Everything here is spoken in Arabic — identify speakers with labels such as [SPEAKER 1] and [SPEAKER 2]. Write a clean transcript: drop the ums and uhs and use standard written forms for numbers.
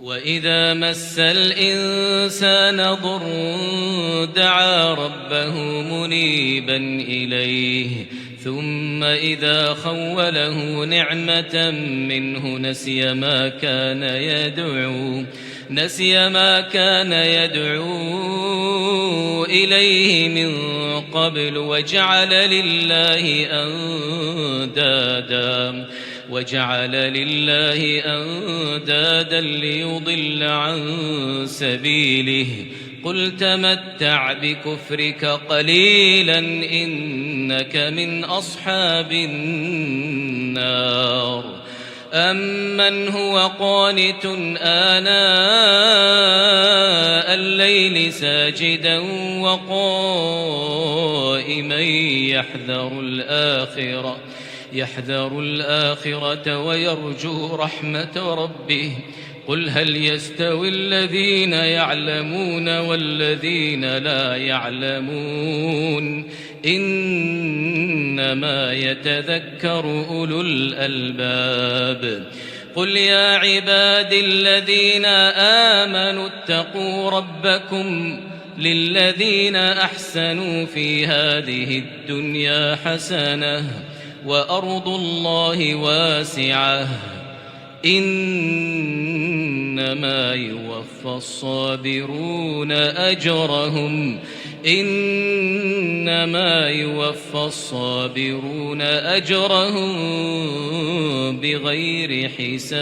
[SPEAKER 1] وإذا مس الإنسان ضر دعا ربه منيبا إليه ثم إذا خوله نعمة منه نسي ما كان يدعو إليه من قبل وجعل لله أندادا ليضل عن سبيله قل تمتع بكفرك قليلا إنك من أصحاب النار أمن هو قانت آناء الليل ساجدا وقائما يحذر الآخرة ويرجو رحمة ربه قل هل يستوي الذين يعلمون والذين لا يعلمون إنما يتذكر أولو الألباب قل يا عبادي الذين آمنوا اتقوا ربكم للذين أحسنوا في هذه الدنيا حسنة وأرض الله واسعة إنما يوفى الصابرون أجرهم بغير حساب.